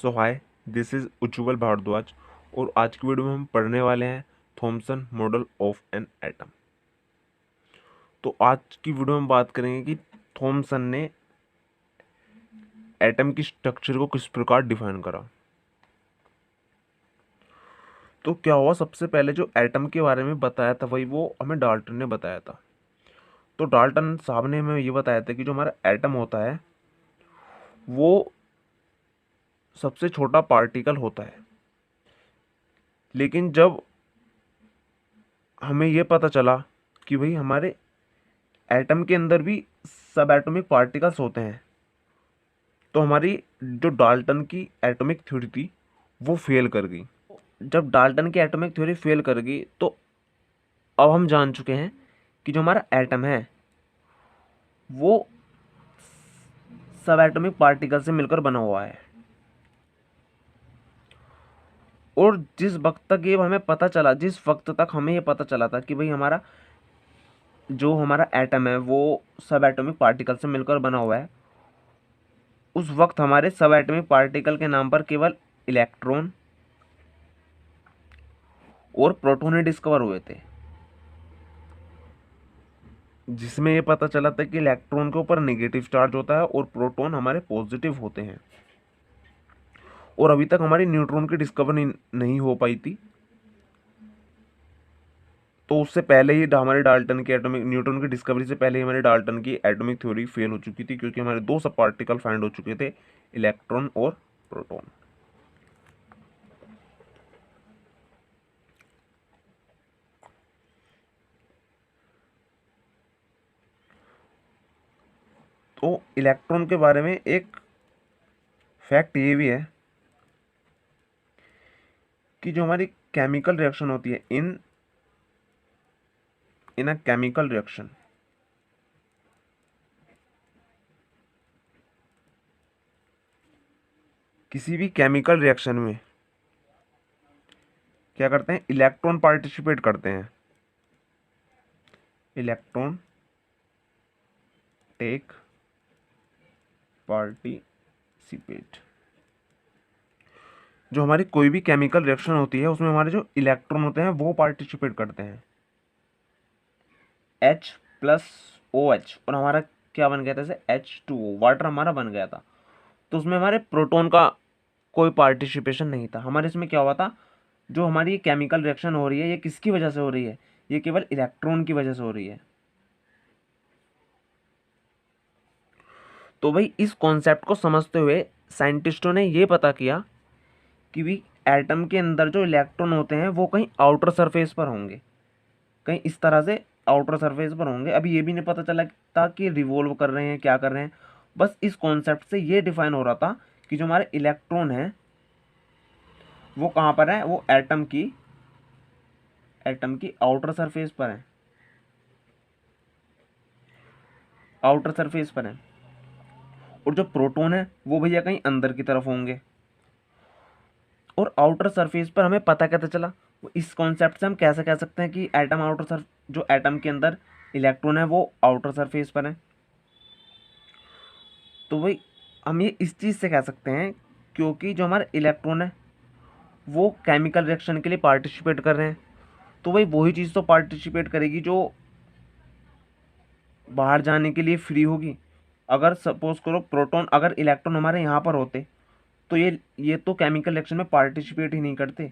So hi, this is उज्ज्वल भारद्वाज और आज की वीडियो में हम पढ़ने वाले हैं Thompson model of an atom. तो आज की वीडियो में बात करेंगे कि थॉमसन ने एटम की स्ट्रक्चर को किस प्रकार डिफाइन करा। तो क्या हुआ, सबसे पहले जो एटम के बारे में बताया था वही वो हमें डाल्टन ने बताया था। तो डाल्टन साहब ने हमें ये बताया था कि जो हमारा एटम होता है वो सबसे छोटा पार्टिकल होता है। लेकिन जब हमें ये पता चला कि भाई हमारे एटम के अंदर भी सब एटॉमिक पार्टिकल्स होते हैं, तो हमारी जो डाल्टन की एटॉमिक थ्योरी थी वो फेल कर गई। जब डाल्टन की एटॉमिक थ्योरी फेल कर गई तो अब हम जान चुके हैं कि जो हमारा एटम है वो सब एटॉमिक पार्टिकल से मिलकर बना हुआ है। और जिस वक्त तक ये हमें पता चला, जिस वक्त तक हमें ये पता चला था कि भाई हमारा एटम है वो सब एटॉमिक पार्टिकल से मिलकर बना हुआ है, उस वक्त हमारे सब एटॉमिक पार्टिकल के नाम पर केवल इलेक्ट्रॉन और प्रोटॉन ही डिस्कवर हुए थे, जिसमें ये पता चला था कि इलेक्ट्रॉन के ऊपर नेगेटिव चार्ज होता है और प्रोटॉन हमारे पॉजिटिव होते हैं। और अभी तक हमारी न्यूट्रॉन की डिस्कवरी नहीं हो पाई थी। तो उससे पहले ही हमारे डाल्टन की एटॉमिक न्यूट्रॉन की डिस्कवरी से पहले ही हमारे डाल्टन की एटॉमिक थ्योरी फेल हो चुकी थी, क्योंकि हमारे दो सब पार्टिकल फाइंड हो चुके थे, इलेक्ट्रॉन और प्रोटॉन। तो इलेक्ट्रॉन के बारे में एक फैक्ट ये भी है कि जो हमारी केमिकल रिएक्शन होती है इन अ केमिकल रिएक्शन, किसी भी केमिकल रिएक्शन में क्या करते हैं, इलेक्ट्रॉन पार्टिसिपेट करते हैं। Electron take participate. जो हमारी कोई भी केमिकल रिएक्शन होती है उसमें हमारे जो इलेक्ट्रॉन होते हैं वो पार्टिसिपेट करते हैं। H+OH और हमारा क्या बन गया था, जैसे H2O, वाटर हमारा बन गया था। तो उसमें हमारे प्रोटॉन का कोई पार्टिसिपेशन नहीं था। हमारे इसमें क्या हुआ था, जो हमारी केमिकल रिएक्शन हो रही है ये किसकी वजह से हो रही है, ये केवल इलेक्ट्रॉन की वजह से हो रही है। तो भाई इस कॉन्सेप्ट को समझते हुए साइंटिस्टों ने ये पता किया कि भी एटम के अंदर जो इलेक्ट्रॉन होते हैं वो कहीं आउटर सरफेस पर होंगे, कहीं इस तरह से आउटर सरफेस पर होंगे। अभी ये भी नहीं पता चला था कि रिवॉल्व कर रहे हैं, क्या कर रहे हैं। बस इस कॉन्सेप्ट से ये डिफाइन हो रहा था कि जो हमारे इलेक्ट्रॉन है वो कहाँ पर है, वो एटम की आउटर सरफेस पर है, आउटर सरफेस पर है। और जो प्रोटॉन है वो भैया कहीं अंदर की तरफ होंगे। और आउटर सरफेस पर हमें पता कैसे चला, इस कॉन्सेप्ट से हम कैसे कह सकते हैं कि जो एटम के अंदर इलेक्ट्रॉन है वो आउटर सरफेस पर है। तो भाई हम ये इस चीज़ से कह सकते हैं क्योंकि जो हमारे इलेक्ट्रॉन है वो केमिकल रिएक्शन के लिए पार्टिसिपेट कर रहे हैं। तो भाई वही चीज़ तो पार्टिसिपेट करेगी जो बाहर जाने के लिए फ्री होगी। अगर सपोज करो प्रोटॉन, अगर इलेक्ट्रॉन हमारे यहाँ पर होते तो ये तो केमिकल रिएक्शन में पार्टिसिपेट ही नहीं करते।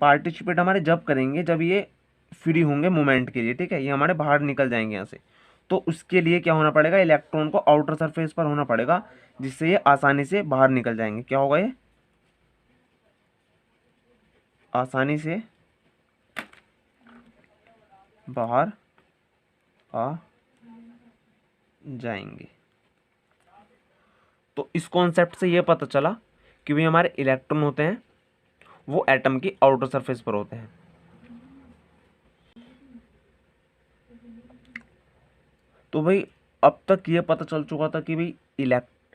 पार्टिसिपेट हमारे जब करेंगे जब ये फ्री होंगे मोमेंट के लिए, ठीक है, ये हमारे बाहर निकल जाएंगे यहाँ से। तो उसके लिए क्या होना पड़ेगा, इलेक्ट्रॉन को आउटर सरफेस पर होना पड़ेगा, जिससे ये आसानी से बाहर निकल जाएंगे। क्या होगा, ये आसानी से बाहर आ जाएंगे। तो इस कॉन्सेप्ट से ये पता चला कि भाई हमारे इलेक्ट्रॉन होते हैं वो एटम की आउटर सरफेस पर होते हैं। तो भाई अब तक ये पता चल चुका था कि भाई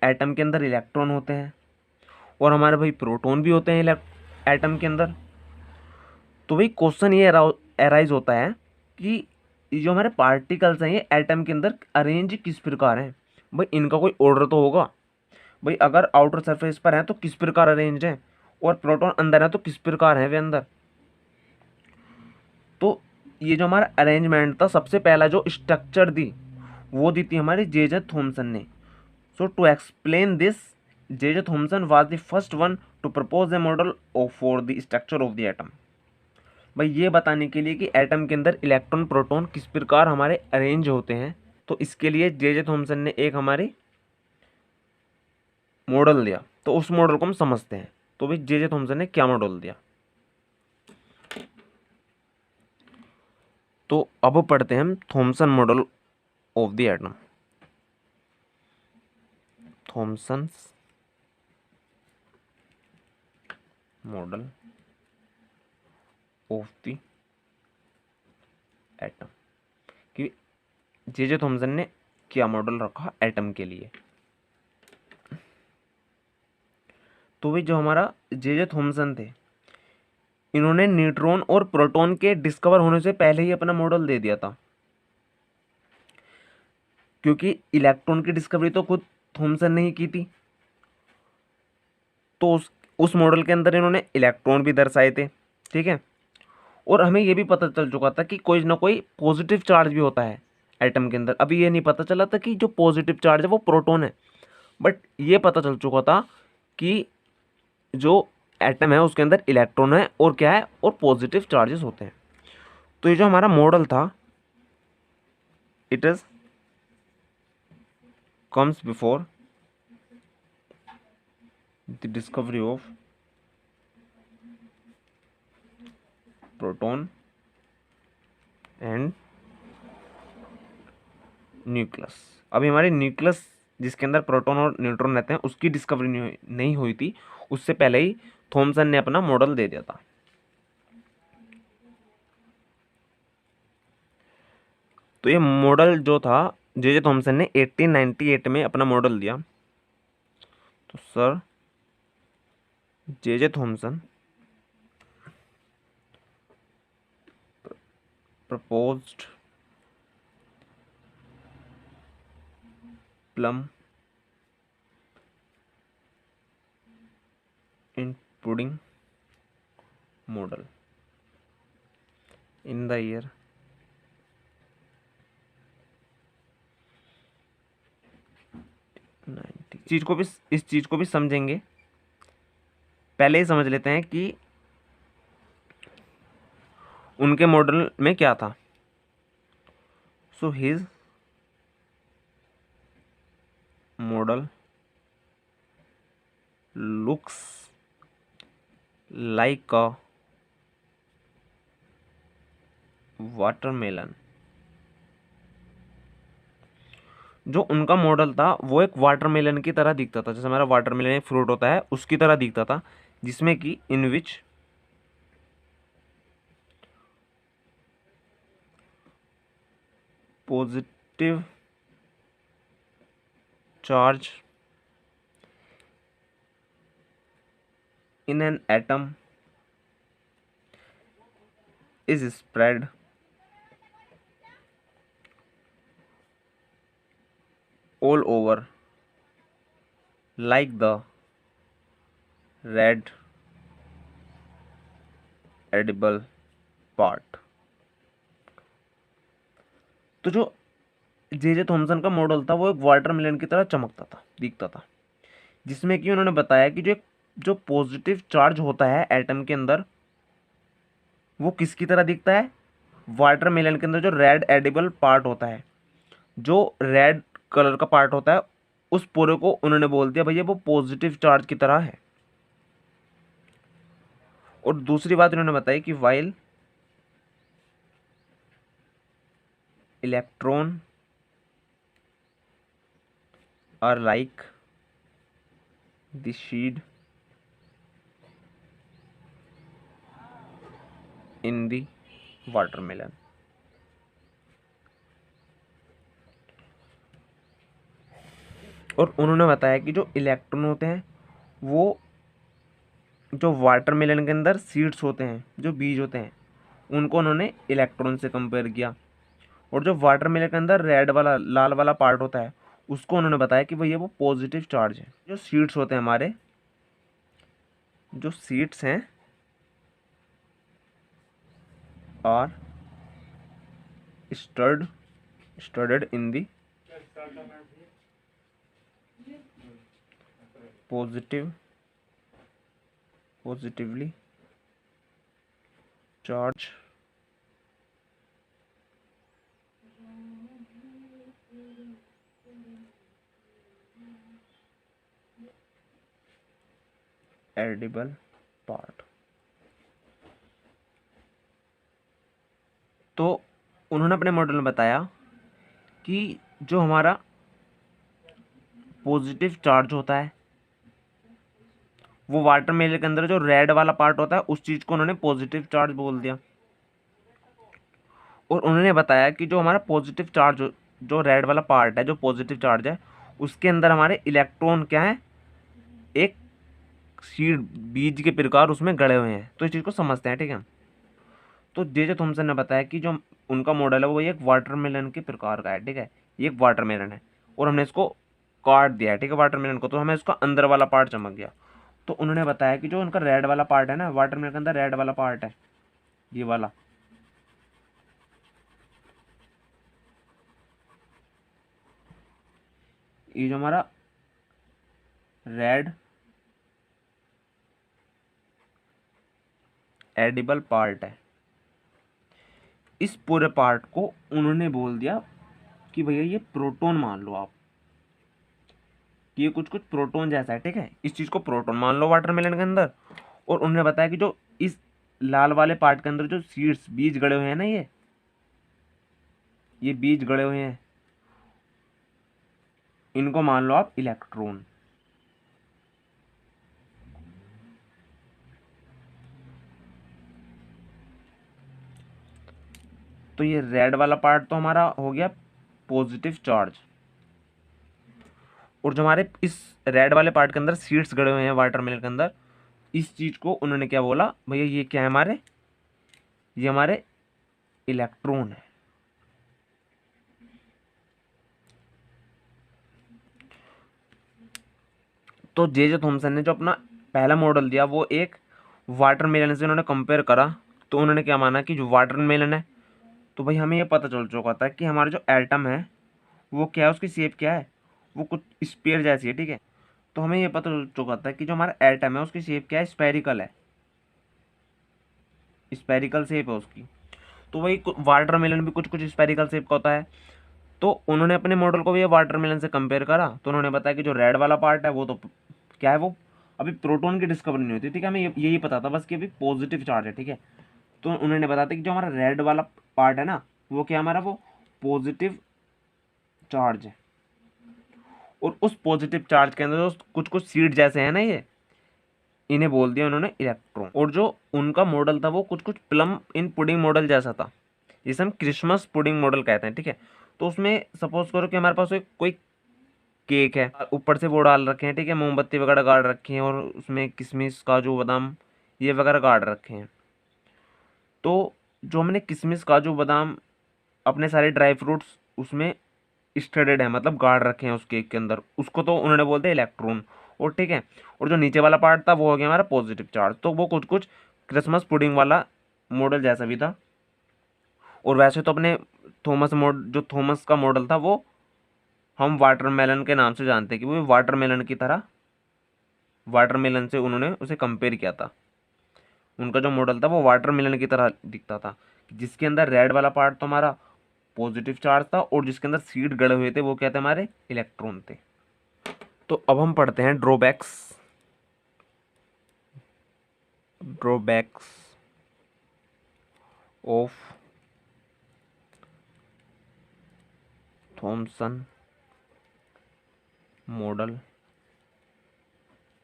एटम के अंदर इलेक्ट्रॉन होते हैं और हमारे भाई प्रोटॉन भी होते हैं एटम के अंदर। तो भाई क्वेश्चन ये एराइज होता है कि जो हमारे पार्टिकल्स हैं ये एटम के अंदर अरेंज किस प्रकार हैं। भाई इनका कोई ऑर्डर तो होगा। भाई अगर आउटर सरफेस पर है तो किस प्रकार अरेंज है, और प्रोटॉन अंदर है तो किस प्रकार है वे अंदर। तो ये जो हमारा अरेंजमेंट था, सबसे पहला जो स्ट्रक्चर दी वो दी थी हमारी जे थॉमसन ने। So to explain this, J Thomson was the first one to propose a model of for the structure of the atom. भाई ये बताने के लिए कि एटम के अंदर इलेक्ट्रॉन प्रोटॉन किस प्रकार हमारे अरेंज होते हैं, तो इसके लिए जे थॉमसन ने एक हमारी मॉडल दिया। तो उस मॉडल को हम समझते हैं। तो भाई जे थॉमसन ने क्या मॉडल दिया, तो अब पढ़ते हैं हम Thompson model of the atom. Thompson model of the atom कि जे थॉमसन ने क्या मॉडल रखा एटम के लिए। तो भाई जो हमारा जे थॉमसन थे, इन्होंने न्यूट्रॉन और प्रोटॉन के डिस्कवर होने से पहले ही अपना मॉडल दे दिया था, क्योंकि इलेक्ट्रॉन की डिस्कवरी तो खुद थॉमसन ने ही की थी। तो उस मॉडल के अंदर इन्होंने इलेक्ट्रॉन भी दर्शाए थे, ठीक है। और हमें ये भी पता चल चुका था कि कोई ना कोई पॉजिटिव चार्ज भी होता है एटम के अंदर। अभी ये नहीं पता चला था कि जो पॉजिटिव चार्ज है वो प्रोटॉन है, बट ये पता चल चुका था कि जो एटम है उसके अंदर इलेक्ट्रॉन है और क्या है, और पॉजिटिव चार्जेस होते हैं। तो ये जो हमारा मॉडल था, it is comes before the discovery of proton and nucleus. अभी हमारे न्यूक्लियस जिसके अंदर प्रोटॉन और न्यूट्रॉन रहते हैं उसकी डिस्कवरी नहीं हुई थी, उससे पहले ही थॉमसन ने अपना मॉडल दे दिया था। तो ये मॉडल जो था जे थॉमसन ने 1898 में अपना मॉडल दिया। तो sir J Thomson proposed plum in pudding model in the year 90। इस चीज को भी समझेंगे, पहले ही समझ लेते हैं कि उनके मॉडल में क्या था। So his model looks like अ वाटरमेलन। जो उनका मॉडल था वो एक वाटरमेलन की तरह दिखता था, जैसे हमारा वाटरमेलन एक फ्रूट होता है उसकी तरह दिखता था, जिसमें कि in which positive charge in an atom is spread all over like the red edible part। तो जो जे थॉमसन का मॉडल था वो एक वाटरमेलन की तरह चमकता था, दिखता था, जिसमें कि उन्होंने बताया कि जो पॉजिटिव चार्ज होता है एटम के अंदर वो किसकी तरह दिखता है, वाटरमेलन के अंदर जो रेड एडिबल पार्ट होता है, जो रेड कलर का पार्ट होता है, उस पूरे को उन्होंने बोल दिया भैया वो पॉजिटिव चार्ज की तरह है। और दूसरी बात उन्होंने बताई कि while electron are like the seed in the watermelon. और उन्होंने बताया कि जो इलेक्ट्रॉन होते हैं वो जो वाटरमेलन के अंदर सीड्स होते हैं, जो बीज होते हैं, उनको उन्होंने इलेक्ट्रॉन से कंपेयर किया। और जो वाटरमेलन के अंदर रेड वाला लाल वाला पार्ट होता है उसको उन्होंने बताया कि भैया वो पॉजिटिव चार्ज है। जो सीड्स होते हैं हमारे, जो सीड्स हैं are studded in the positively charged edible part. तो उन्होंने अपने मॉडल में बताया कि जो हमारा पॉजिटिव चार्ज होता है वो वाटरमेलन के अंदर जो रेड वाला पार्ट होता है उस चीज को उन्होंने पॉजिटिव चार्ज बोल दिया। और उन्होंने बताया कि जो हमारा पॉजिटिव चार्ज, जो रेड वाला पार्ट है, जो पॉजिटिव चार्ज है, उसके अंदर हमारे इलेक्ट्रॉन क्या है, एक सीड बीज के प्रकार उसमें गड़े हुए हैं। तो इस चीज़ को समझते हैं, ठीक है। तो जे थॉमसन ने बताया कि जो उनका मॉडल है वो एक वाटरमेलन के प्रकार का है, ठीक है। ये एक वाटरमेलन है और हमने इसको काट दिया है, ठीक है, वाटरमेलन को, तो हमें इसका अंदर वाला पार्ट चमक गया। तो उन्होंने बताया कि जो उनका रेड वाला पार्ट है ना, वाटरमेलन के अंदर रेड वाला पार्ट है, ये वाला, ये जो हमारा रेड एडिबल पार्ट है, इस पूरे पार्ट को उन्होंने बोल दिया कि भैया ये प्रोटॉन मान लो आप, कि ये कुछ कुछ प्रोटॉन जैसा है, ठीक है। इस चीज को प्रोटॉन मान लो वाटरमेलन के अंदर। और उन्होंने बताया कि जो इस लाल वाले पार्ट के अंदर जो सीड्स बीज गड़े हुए हैं ना, ये बीज गड़े हुए हैं, इनको मान लो आप इलेक्ट्रॉन। तो ये रेड वाला पार्ट तो हमारा हो गया पॉजिटिव चार्ज, और जो हमारे इस रेड वाले पार्ट के अंदर सीड्स गड़े हुए हैं वाटरमेलन के अंदर, इस चीज को उन्होंने क्या बोला, भैया ये क्या है हमारे, ये हमारे इलेक्ट्रॉन है। तो जे थॉमसन ने जो अपना पहला मॉडल दिया वो एक वाटरमेलन से उन्होंने कंपेयर करा। तो उन्होंने क्या माना कि जो वाटरमेलन है, तो भाई हमें ये पता चल चुका था कि हमारा जो एटम है वो क्या है, उसकी शेप क्या है, वो कुछ स्पेयर जैसी है, ठीक है। तो हमें ये पता चल चुका था कि जो हमारा एटम है उसकी शेप क्या है, स्पेरिकल है, स्पेरिकल शेप है उसकी। तो वही वाटरमेलन भी कुछ कुछ स्पेरिकल शेप का होता है। तो उन्होंने अपने मॉडल को भी ये वाटरमेलन से कंपेयर करा। तो उन्होंने बताया कि जो रेड वाला पार्ट है वो तो क्या है, वो अभी प्रोटॉन की डिस्कवरी नहीं हुई थी, ठीक है। हमें यही पता था बस कि अभी पॉजिटिव चार्ज है, ठीक है। तो उन्होंने बताया था कि जो हमारा रेड वाला पार्ट है ना, वो क्या हमारा, वो पॉजिटिव चार्ज है। और उस पॉजिटिव चार्ज के अंदर जो कुछ कुछ सीड जैसे हैं ना, ये इन्हें बोल दिया उन्होंने इलेक्ट्रॉन। और जो उनका मॉडल था वो कुछ कुछ प्लम इन पुडिंग मॉडल जैसा था, जिसे हम क्रिसमस पुडिंग मॉडल कहते हैं, ठीक है। तो उसमें सपोज करो कि हमारे पास कोई केक है, ऊपर से वो डाल रखे हैं, ठीक है, मोमबत्ती वगैरह गाड़ रखी हैं, और उसमें किशमिश काजू बादाम ये वगैरह गाड़ रखे हैं। तो जो हमने किशमिश काजू बादाम अपने सारे ड्राई फ्रूट्स उसमें स्टडेड है, मतलब गाड़ रखे हैं उस केक के अंदर, उसको तो उन्होंने बोलते हैं इलेक्ट्रॉन। और ठीक है, और जो नीचे वाला पार्ट था वो हो गया हमारा पॉजिटिव चार्ज। तो वो कुछ कुछ क्रिसमस पुडिंग वाला मॉडल जैसा भी था। और वैसे तो अपने जो थॉमस का मॉडल था वो हम वाटरमेलन के नाम से जानते हैं, कि वो वाटरमेलन की तरह, वाटरमेलन से उन्होंने उसे कंपेयर किया था। उनका जो मॉडल था वो वाटरमेलन की तरह दिखता था, जिसके अंदर रेड वाला पार्ट तो हमारा पॉजिटिव चार्ज था, और जिसके अंदर सीड गड़े हुए थे वो क्या थे, हमारे इलेक्ट्रॉन थे। तो अब हम पढ़ते हैं drawbacks of Thompson model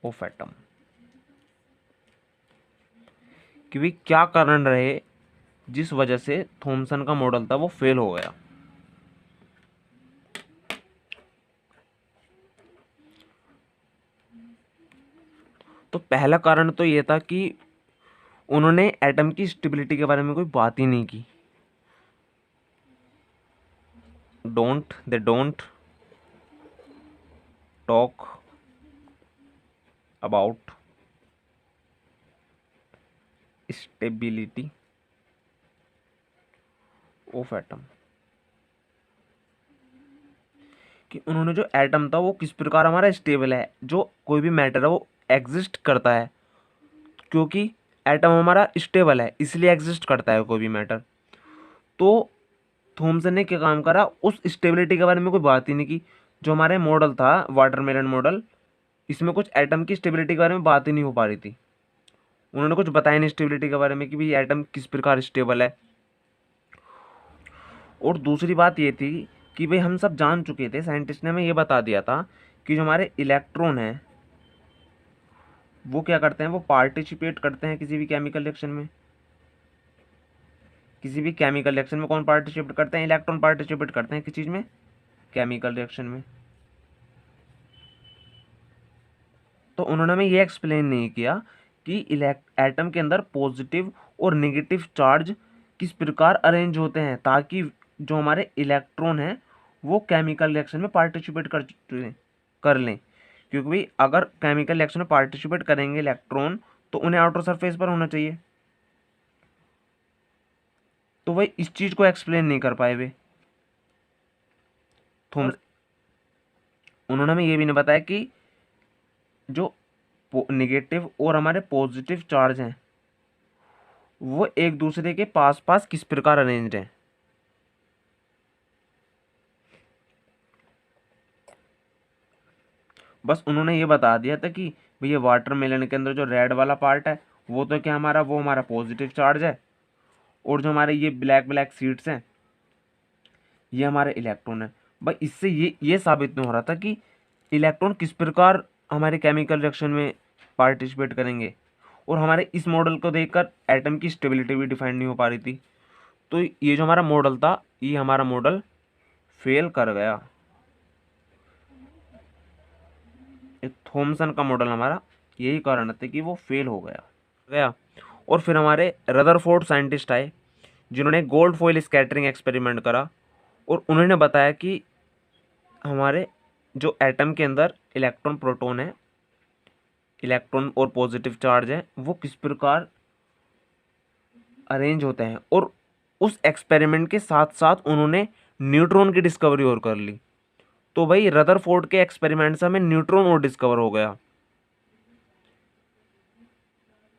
of atom, कि भी क्या कारण रहे जिस वजह से थॉमसन का मॉडल था वो फेल हो गया। तो पहला कारण तो ये था कि उन्होंने एटम की स्टेबिलिटी के बारे में कोई बात ही नहीं की। They don't talk about stability of atom, कि उन्होंने जो एटम था वो किस प्रकार हमारा स्टेबल है, जो कोई भी मैटर है वो एग्जिस्ट करता है, क्योंकि एटम हमारा स्टेबल है इसलिए एग्जिस्ट करता है कोई भी मैटर। तो थॉमसन ने क्या काम करा, उस स्टेबिलिटी के बारे में कोई बात ही नहीं की। जो हमारे मॉडल था वाटरमेलन मॉडल, इसमें कुछ एटम की स्टेबिलिटी के बारे में बात ही नहीं हो पा रही थी। उन्होंने कुछ बताया नहीं स्टेबिलिटी के बारे में कि भाई एटम किस प्रकार स्टेबल है। और दूसरी बात ये थी कि भाई हम सब जान चुके थे, साइंटिस्ट ने हमें ये बता दिया था कि जो हमारे इलेक्ट्रॉन हैं वो क्या करते हैं, वो पार्टिसिपेट करते हैं किसी भी केमिकल रिएक्शन में। किसी भी केमिकल रिएक्शन में कौन पार्टिसिपेट करते हैं, इलेक्ट्रॉन पार्टिसिपेट करते हैं किस चीज़ में, केमिकल रिएक्शन में। तो उन्होंने हमें ये एक्सप्लेन नहीं किया कि एटम के अंदर पॉजिटिव और नेगेटिव चार्ज किस प्रकार अरेंज होते हैं, ताकि जो हमारे इलेक्ट्रॉन हैं वो केमिकल रिएक्शन में पार्टिसिपेट कर लें। क्योंकि भाई अगर केमिकल रिएक्शन में पार्टिसिपेट करेंगे इलेक्ट्रॉन तो उन्हें आउटर सरफेस पर होना चाहिए। तो वही इस चीज़ को एक्सप्लेन नहीं कर पाए वे थॉमस। उन्होंने हमें ये भी नहीं बताया कि जो नेगेटिव और हमारे पॉजिटिव चार्ज हैं वो एक दूसरे के पास पास किस प्रकार अरेंज्ड हैं। बस उन्होंने ये बता दिया था कि भैया वाटरमेलन के अंदर जो रेड वाला पार्ट है वो तो क्या हमारा, वो हमारा पॉजिटिव चार्ज है, और जो हमारे ये ब्लैक ब्लैक सीड्स हैं ये हमारे इलेक्ट्रॉन है। भाई इससे ये साबित नहीं हो रहा था कि इलेक्ट्रॉन किस प्रकार हमारे केमिकल रिएक्शन में पार्टिसिपेट करेंगे। और हमारे इस मॉडल को देखकर एटम की स्टेबिलिटी भी डिफाइन नहीं हो पा रही थी। तो ये जो हमारा मॉडल था ये हमारा मॉडल फेल कर गया। थॉमसन का मॉडल हमारा यही कारण था कि वो फेल हो गया। और फिर हमारे रदरफोर्ड साइंटिस्ट आए जिन्होंने गोल्ड फॉइल स्कैटरिंग एक्सपेरिमेंट करा, और उन्होंने बताया कि हमारे जो एटम के अंदर इलेक्ट्रॉन प्रोटॉन है, इलेक्ट्रॉन और पॉजिटिव चार्ज है, वो किस प्रकार अरेंज होते हैं। और उस एक्सपेरिमेंट के साथ साथ उन्होंने न्यूट्रॉन की डिस्कवरी और कर ली। तो भाई रदरफोर्ड के एक्सपेरिमेंट से हमें न्यूट्रॉन और डिस्कवर हो गया,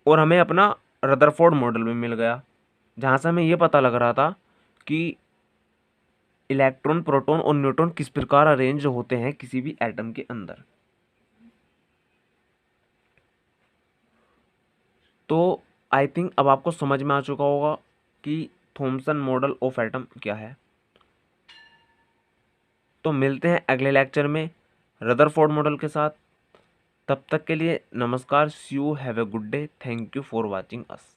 और हमें अपना रदरफोर्ड मॉडल भी मिल गया, जहाँ से हमें ये पता लग रहा था कि इलेक्ट्रॉन प्रोटॉन और न्यूट्रॉन किस प्रकार अरेंज होते हैं किसी भी एटम के अंदर। तो आई थिंक अब आपको समझ में आ चुका होगा कि थॉमसन मॉडल ऑफ एटम क्या है। तो मिलते हैं अगले लेक्चर में रदरफोर्ड मॉडल के साथ। तब तक के लिए नमस्कार, see you, have a good day, thank you for watching us.